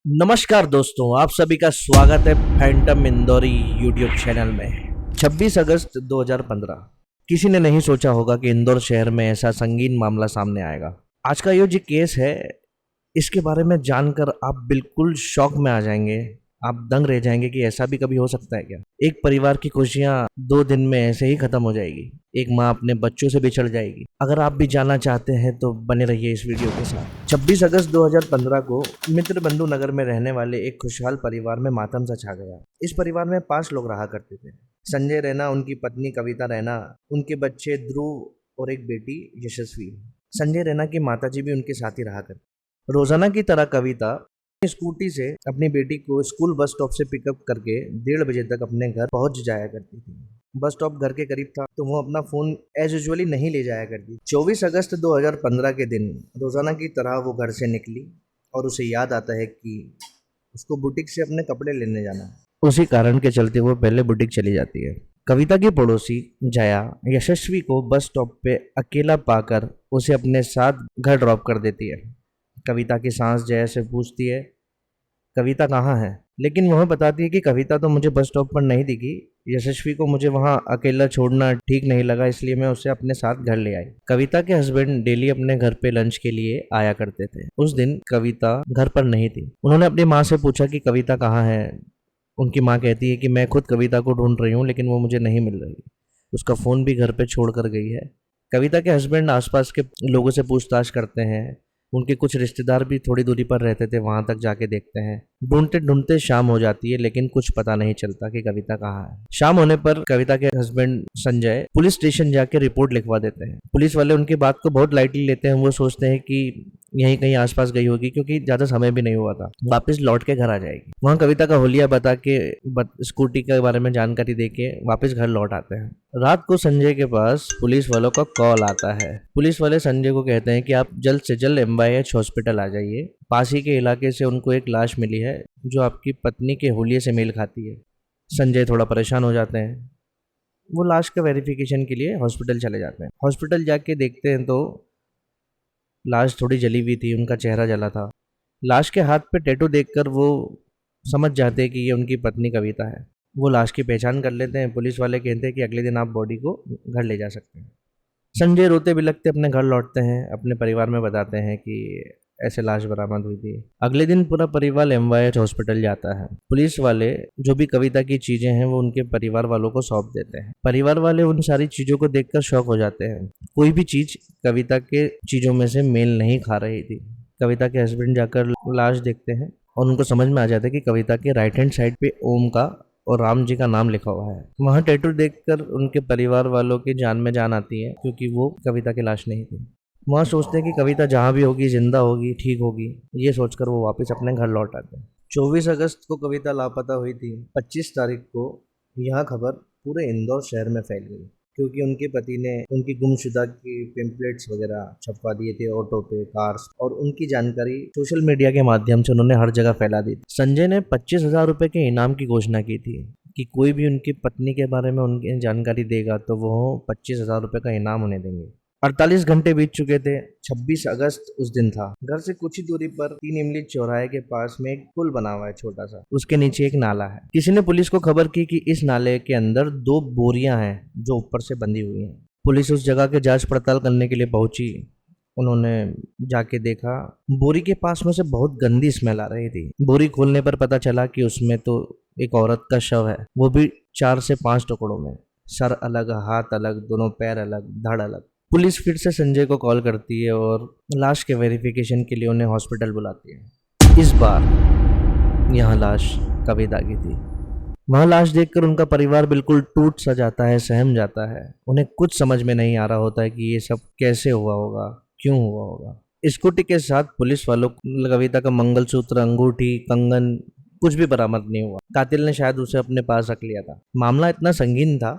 नमस्कार दोस्तों, आप सभी का स्वागत है फैंटम इंदौरी यूट्यूब चैनल में। 26 अगस्त 2015। किसी ने नहीं सोचा होगा कि इंदौर शहर में ऐसा संगीन मामला सामने आएगा। आज का ये जो केस है, इसके बारे में जानकर आप बिल्कुल शॉक में आ जाएंगे। आप दंग रह जाएंगे कि ऐसा भी कभी हो सकता है क्या। एक परिवार की खुशियां 2 दिन में ऐसे ही खत्म हो जाएगी। एक माँ अपने बच्चों से बिछड़ जाएगी। अगर आप भी जानना चाहते हैं तो बने रहिए इस वीडियो के साथ। 26 अगस्त 2015 को मित्र बंधु नगर में रहने वाले एक खुशहाल परिवार में मातम सा छा गया। इस परिवार में 5 लोग रहा करते थे। संजय रैना, उनकी पत्नी कविता रैना, उनके बच्चे ध्रुव और एक बेटी यशस्वी। संजय रैना की माताजी भी उनके साथ ही रहा करती। रोजाना की तरह कविता स्कूटी से अपनी बेटी को स्कूल बस स्टॉप से पिकअप करके 1:30 बजे तक अपने घर पहुंच जाया करती थी। बस स्टॉप घर के करीब था तो वो अपना फोन एज यूजुअली नहीं ले जाया करती। 24 अगस्त 2015 के दिन रोजाना की तरह वो घर से निकली और उसे याद आता है कि उसको बुटीक से अपने कपड़े लेने जाना है। उसी कारण के चलते वो पहले बुटीक चली जाती है। कविता की पड़ोसी जया यशस्वी को बस स्टॉप पे अकेला पाकर उसे अपने साथ घर ड्रॉप कर देती है। कविता की सांस जया से पूछती है, कविता कहाँ है? लेकिन वह बताती है कि कविता तो मुझे बस स्टॉप पर नहीं दिखी। यशस्वी को मुझे वहां अकेला छोड़ना ठीक नहीं लगा, इसलिए मैं उसे अपने साथ घर ले आई। कविता के हस्बैंड डेली अपने घर पे लंच के लिए आया करते थे। उस दिन कविता घर पर नहीं थी। उन्होंने अपनी माँ से पूछा कि कविता कहाँ है। उनकी माँ कहती है कि मैं खुद कविता को ढूंढ रही हूँ, लेकिन वो मुझे नहीं मिल रही। उसका फोन भी घर पे छोड़ कर गई है। कविता के हस्बैंड आसपास के लोगों से पूछताछ करते हैं। उनके कुछ रिश्तेदार भी थोड़ी दूरी पर रहते थे, वहां तक जाके देखते हैं। ढूंढते ढूंढते शाम हो जाती है, लेकिन कुछ पता नहीं चलता कि कविता कहाँ है। शाम होने पर कविता के हस्बैंड संजय पुलिस स्टेशन जाके रिपोर्ट लिखवा देते हैं। पुलिस वाले उनकी बात को बहुत लाइटली लेते हैं। वो सोचते हैं कि यहीं कहीं आसपास गई होगी, क्योंकि ज्यादा समय भी नहीं हुआ था। वापस लौट के घर आ जाएगी। वहां कविता का होलिया बता के स्कूटी के बारे में जानकारी दे के वापस घर लौट आते हैं। रात को संजय के पास पुलिस वालों का कॉल आता है। पुलिस वाले संजय को कहते हैं कि आप जल्द से जल्द MYH हॉस्पिटल आ जाइए। पास ही के इलाके से उनको एक लाश मिली है जो आपकी पत्नी के होलिये से मेल खाती है। संजय थोड़ा परेशान हो जाते हैं। वो लाश का वेरिफिकेशन के लिए हॉस्पिटल चले जाते हैं। हॉस्पिटल जाके देखते हैं तो लाश थोड़ी जली हुई थी, उनका चेहरा जला था। लाश के हाथ पे टैटू देखकर वो समझ जाते हैं कि ये उनकी पत्नी कविता है। वो लाश की पहचान कर लेते हैं। पुलिस वाले कहते हैं कि अगले दिन आप बॉडी को घर ले जा सकते हैं। संजय रोते बिलखते अपने घर लौटते हैं। अपने परिवार में बताते हैं कि ऐसे लाश बरामद हुई थी। अगले दिन पूरा परिवार MYH हॉस्पिटल जाता है। पुलिस वाले जो भी कविता की चीजें हैं वो उनके परिवार वालों को सौंप देते हैं। परिवार वाले उन सारी चीजों को देखकर शॉक हो जाते हैं। कोई भी चीज कविता के चीजों में से मेल नहीं खा रही थी। कविता के हस्बैंड जाकर लाश देखते हैं और उनको समझ में आ जाता है कि कविता के राइट हैंड साइड पे ओम का और राम जी का नाम लिखा हुआ है। वहाँ टैटू देखकर उनके परिवार वालों की जान में जान आती है, क्योंकि वो कविता की लाश नहीं थी। वहाँ सोचते हैं कि कविता जहाँ भी होगी जिंदा होगी, ठीक होगी। ये सोचकर वो वापस अपने घर लौट आते हैं। 24 अगस्त को कविता लापता हुई थी। 25 तारीख को यह खबर पूरे इंदौर शहर में फैल गई, क्योंकि उनके पति ने उनकी गुमशुदा की पेम्पलेट्स वगैरह छपवा दिए थे ऑटो पे, कार्स, और उनकी जानकारी सोशल मीडिया के माध्यम से उन्होंने हर जगह फैला दी। संजय ने 25,000 रुपए के इनाम की घोषणा की थी कि कोई भी उनकी पत्नी के बारे में उनकी जानकारी देगा तो वो 25,000 रुपए का इनाम उन्हें देंगे। 48 घंटे बीत चुके थे। 26 अगस्त उस दिन था। घर से कुछ ही दूरी पर 3 इमली चौराहे के पास में एक पुल बना हुआ है छोटा सा। उसके नीचे एक नाला है। किसी ने पुलिस को खबर की कि इस नाले के अंदर 2 बोरियां हैं जो ऊपर से बंधी हुई हैं। पुलिस उस जगह के जांच पड़ताल करने के लिए पहुंची। उन्होंने जाके देखा, बोरी के पास में से बहुत गंदी स्मेल आ रही थी। बोरी खोलने पर पता चला कि उसमें तो एक औरत का शव है, वो भी 4 से 5 टुकड़ों में। सर अलग, हाथ अलग, दोनों पैर अलग, धड़ अलग। पुलिस फिर से संजय को कॉल करती है और लाश के वेरिफिकेशन के लिए उन्हें हॉस्पिटल बुलाती है। इस बार यहाँ लाश कविता की थी। वहाँ लाश देखकर उनका परिवार बिल्कुल टूट सा जाता है, सहम जाता है। उन्हें कुछ समझ में नहीं आ रहा होता है कि ये सब कैसे हुआ होगा, क्यों हुआ होगा। स्कूटी के साथ पुलिस वालों कविता का मंगलसूत्र, अंगूठी, कंगन कुछ भी बरामद नहीं हुआ। कातिल ने शायद उसे अपने पास रख लिया था। मामला इतना संगीन था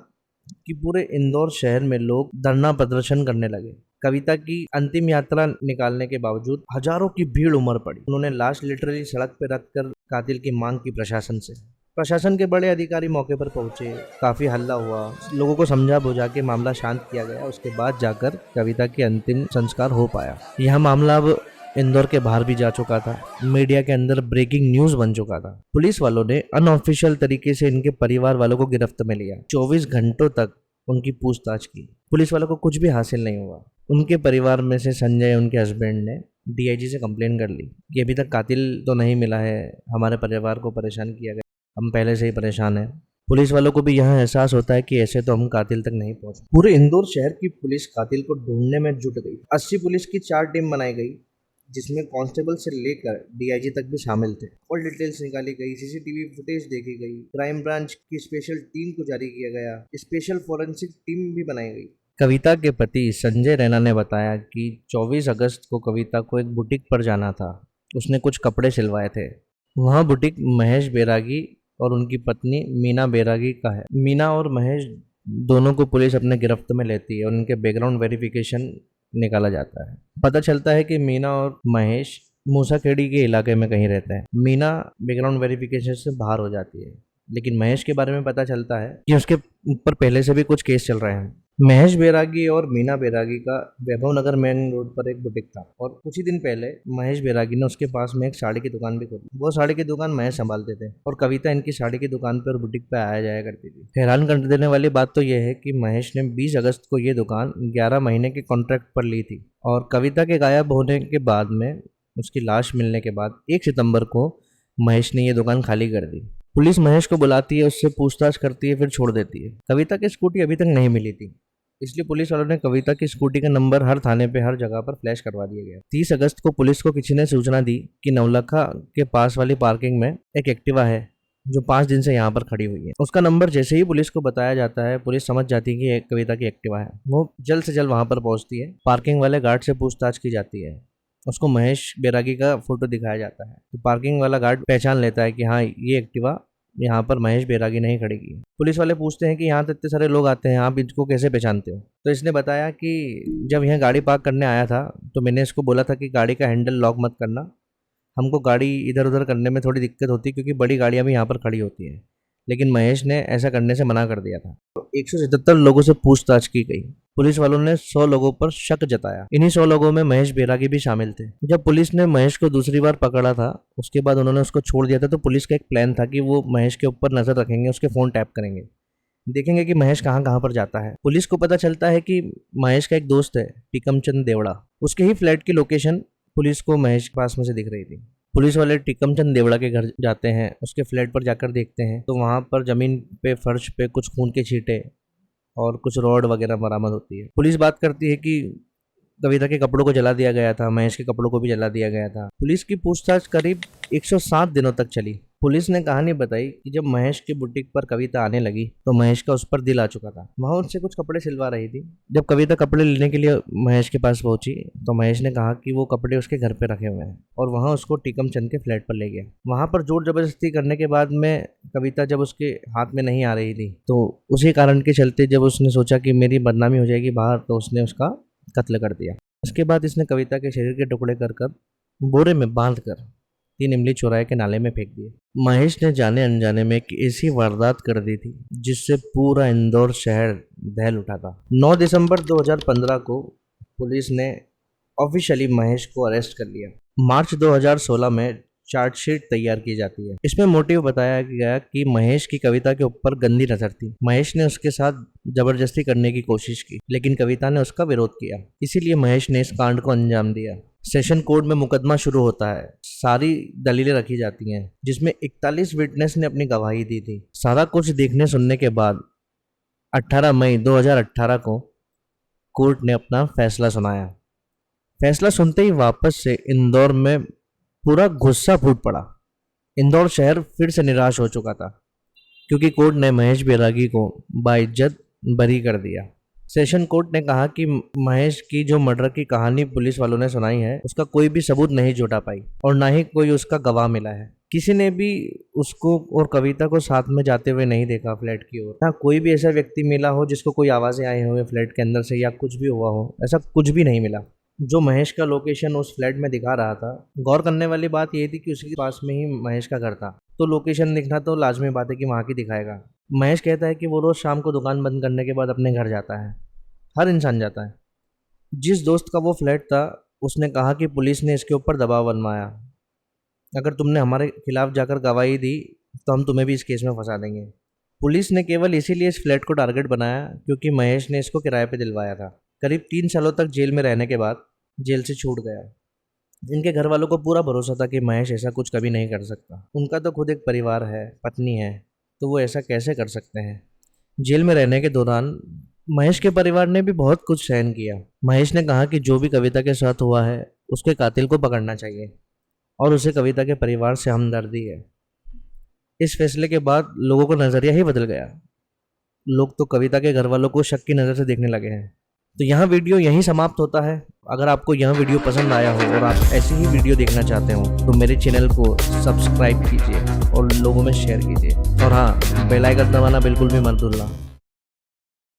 कि पूरे इंदौर शहर में लोग धरना प्रदर्शन करने लगे। कविता की अंतिम यात्रा निकालने के बावजूद हजारों की भीड़ उमड़ पड़ी। उन्होंने लाश लिटरली सड़क पर रखकर कातिल की मांग की प्रशासन से। प्रशासन के बड़े अधिकारी मौके पर पहुंचे। काफी हल्ला हुआ। लोगों को समझा बुझा के मामला शांत किया गया। उसके बाद जाकर कविता के अंतिम संस्कार हो पाया। यह मामला अब इंदौर के बाहर भी जा चुका था, मीडिया के अंदर ब्रेकिंग न्यूज बन चुका था। पुलिस वालों ने अनऑफिशियल तरीके से इनके परिवार वालों को गिरफ्त में लिया। 24 घंटों तक उनकी पूछताछ की, पुलिस वालों को कुछ भी हासिल नहीं हुआ। उनके परिवार में से संजय, उनके हस्बैंड, ने डीआईजी से कंप्लेन कर ली कि अभी तक कातिल तो नहीं मिला है, हमारे परिवार को परेशान किया गया, हम पहले से ही परेशान हैं। पुलिस वालों को भी यहाँ एहसास होता है कि ऐसे तो हम कातिल तक नहीं पहुंचे। पूरे इंदौर शहर की पुलिस कातिल को ढूंढने में जुट गई। 80 पुलिस की 4 टीम बनाई गई, जिसमें कांस्टेबल से लेकर डीआईजी तक भी शामिल थे। ऑल डिटेल्स निकाली गई, सीसीटीवी फुटेज देखी गई, क्राइम ब्रांच की स्पेशल टीम को जारी किया गया, स्पेशल फोरेंसिक टीम भी बनाई गई। कविता के पति संजय रैना ने बताया कि 24 अगस्त को कविता को एक बुटीक पर जाना था। उसने कुछ कपड़े सिलवाए थे। वहाँ बुटीक महेश बैरागी और उनकी पत्नी मीना बैरागी का है। मीना और महेश दोनों को पुलिस अपने गिरफ्त में लेती है और उनके बैकग्राउंड वेरिफिकेशन निकाला जाता है। पता चलता है कि मीना और महेश मूसाखेड़ी के इलाके में कहीं रहते हैं। मीना बैकग्राउंड वेरिफिकेशन से बाहर हो जाती है, लेकिन महेश के बारे में पता चलता है कि उसके ऊपर पहले से भी कुछ केस चल रहे हैं। महेश बैरागी और मीना बैरागी का वैभव नगर मेन रोड पर एक बुटीक था और कुछ ही दिन पहले महेश बैरागी ने उसके पास में एक साड़ी की दुकान भी खोली। वो साड़ी की दुकान महेश संभालते थे और कविता इनकी साड़ी की दुकान पर और बुटीक पे आया जाया करती थी। हैरान कर देने वाली बात तो यह है कि महेश ने 20 अगस्त को ये दुकान 11 महीने के कॉन्ट्रैक्ट पर ली थी और कविता के गायब होने के बाद में, उसकी लाश मिलने के बाद 1 सितंबर को महेश ने ये दुकान खाली कर दी। पुलिस महेश को बुलाती है, उससे पूछताछ करती है, फिर छोड़ देती है। कविता की स्कूटी अभी तक नहीं मिली थी, इसलिए पुलिस वालों ने कविता की स्कूटी का नंबर हर थाने पे हर जगह पर फ्लैश करवा दिया गया। 30 अगस्त को पुलिस को किसी ने सूचना दी कि नवलखा के पास वाली पार्किंग में एक एक्टिवा है जो 5 दिन से यहाँ पर खड़ी हुई है। उसका नंबर जैसे ही पुलिस को बताया जाता है, पुलिस समझ जाती है कि एक कविता की एक्टिवा है। वो जल्द से जल्द वहां पर पहुंचती है। पार्किंग वाले गार्ड से पूछताछ की जाती है, उसको महेश बैरागी का फोटो दिखाया जाता है। तो पार्किंग वाला गार्ड पहचान लेता है कि हाँ, ये एक्टिवा यहाँ पर महेश बैरागी नहीं खड़ी की। पुलिस वाले पूछते हैं कि यहाँ तो इतने सारे लोग आते हैं, आप इनको कैसे पहचानते हो? तो इसने बताया कि जब यहाँ गाड़ी पार्क करने आया था तो मैंने इसको बोला था कि गाड़ी का हैंडल लॉक मत करना, हमको गाड़ी इधर उधर करने में थोड़ी दिक्कत होती है क्योंकि बड़ी गाड़ियाँ भी यहाँ पर खड़ी होती हैं। लेकिन महेश ने ऐसा करने से मना कर दिया था। तो 177 लोगों से पूछताछ की गई। पुलिस वालों ने 100 लोगों पर शक जताया। इन्हीं 100 लोगों में महेश बैरागी भी शामिल थे। जब पुलिस ने महेश को दूसरी बार पकड़ा था, उसके बाद उन्होंने उसको छोड़ दिया था। तो पुलिस का एक प्लान था कि वो महेश के ऊपर नजर रखेंगे, उसके फोन टैप करेंगे, देखेंगे कि महेश कहाँ कहाँ पर जाता है। पुलिस को पता चलता है कि महेश का एक दोस्त है टिकमचंद देवड़ा, उसके ही फ्लैट की लोकेशन पुलिस को महेश के पास में से दिख रही थी। पुलिस वाले टिकमचंद देवड़ा के घर जाते हैं, उसके फ्लैट पर जाकर देखते हैं तो वहाँ पर जमीन पे, फर्श पे कुछ खून के छींटे और कुछ रॉड वगैरह बरामद होती है। पुलिस बात करती है कि कविता के कपड़ों को जला दिया गया था, महेश के कपड़ों को भी जला दिया गया था। पुलिस की पूछताछ करीब 107 दिनों तक चली। पुलिस ने कहानी बताई कि जब महेश की बुटीक पर कविता आने लगी तो महेश का उस पर दिल आ चुका था। वहाँ उससे कुछ कपड़े सिलवा रही थी। जब कविता कपड़े लेने के लिए महेश के पास पहुंची तो महेश ने कहा कि वो कपड़े उसके घर पे रखे हुए हैं और वहाँ उसको टीकमचंद के फ्लैट पर ले गया। वहाँ पर जोर जबरदस्ती करने के बाद में कविता जब उसके हाथ में नहीं आ रही थी तो उसी कारण के चलते जब उसने सोचा कि मेरी बदनामी हो जाएगी बाहर, तो उसने उसका कत्ल कर दिया। उसके बाद इसने कविता के शरीर के टुकड़े कर बोरे में बांधकर 3 इमली चौराहे के नाले में फेंक दिए। महेश ने जाने अनजाने में एक ऐसी वारदात कर दी थी जिससे पूरा इंदौर शहर दहल उठा था। 9 दिसंबर 2015 को पुलिस ने ऑफिशियली महेश को अरेस्ट कर लिया। मार्च 2016 में चार्जशीट तैयार की जाती है। इसमें मोटिव बताया गया कि महेश की कविता के ऊपर गंदी नजर थी। महेश ने उसके साथ जबरदस्ती करने की कोशिश की, लेकिन कविता ने उसका विरोध किया, इसीलिए महेश ने इस कांड को अंजाम दिया। सेशन कोर्ट में मुकदमा शुरू होता है। सारी दलीलें रखी जाती हैं, जिसमें 41 विटनेस ने अपनी गवाही दी थी। सारा कुछ देखने सुनने के बाद 18 मई 2018 को कोर्ट ने अपना फैसला सुनाया। फैसला सुनते ही वापस से इंदौर में पूरा गुस्सा फूट पड़ा। इंदौर शहर फिर से निराश हो चुका था क्योंकि कोर्ट ने महेश बैरागी को बाइज्जत बरी कर दिया। सेशन कोर्ट ने कहा कि महेश की जो मर्डर की कहानी पुलिस वालों ने सुनाई है उसका कोई भी सबूत नहीं जुटा पाई और ना ही कोई उसका गवाह मिला है। किसी ने भी उसको और कविता को साथ में जाते हुए नहीं देखा फ्लैट की ओर। ना कोई भी ऐसा व्यक्ति मिला हो जिसको कोई आवाजें आई हुए फ्लैट के अंदर से या कुछ भी हुआ हो, ऐसा कुछ भी नहीं मिला। जो महेश का लोकेशन उस फ्लैट में दिखा रहा था, गौर करने वाली बात यह थी कि उसके पास में ही महेश का घर था, तो लोकेशन दिखना तो लाजमी बात है कि वहाँ की दिखाएगा। महेश कहता है कि वो रोज शाम को दुकान बंद करने के बाद अपने घर जाता है। हर इंसान जाता है। जिस दोस्त का वो फ्लैट था उसने कहा कि पुलिस ने इसके ऊपर दबाव बनवाया, अगर तुमने हमारे खिलाफ जाकर गवाही दी तो हम तुम्हें भी इस केस में फंसा देंगे। पुलिस ने केवल इसीलिए इस फ्लैट को टारगेट बनाया क्योंकि महेश ने इसको किराए पे दिलवाया था। करीब 3 सालों तक जेल में रहने के बाद जेल से छूट गया। इनके घर वालों को पूरा भरोसा था कि महेश ऐसा कुछ कभी नहीं कर सकता। उनका तो खुद एक परिवार है, पत्नी है, तो वो ऐसा कैसे कर सकते हैं। जेल में रहने के दौरान महेश के परिवार ने भी बहुत कुछ सहन किया। महेश ने कहा कि जो भी कविता के साथ हुआ है उसके कातिल को पकड़ना चाहिए और उसे कविता के परिवार से हमदर्दी है। इस फैसले के बाद लोगों का नज़रिया ही बदल गया। लोग तो कविता के घर वालों को शक की नज़र से देखने लगे हैं। तो यहाँ वीडियो यहीं समाप्त होता है। अगर आपको यह वीडियो पसंद आया हो और आप ऐसी ही वीडियो देखना चाहते हो तो मेरे चैनल को सब्सक्राइब कीजिए और लोगों में शेयर कीजिए। और हाँ, बेल आइकन दबाना बिल्कुल भी मत भूलना।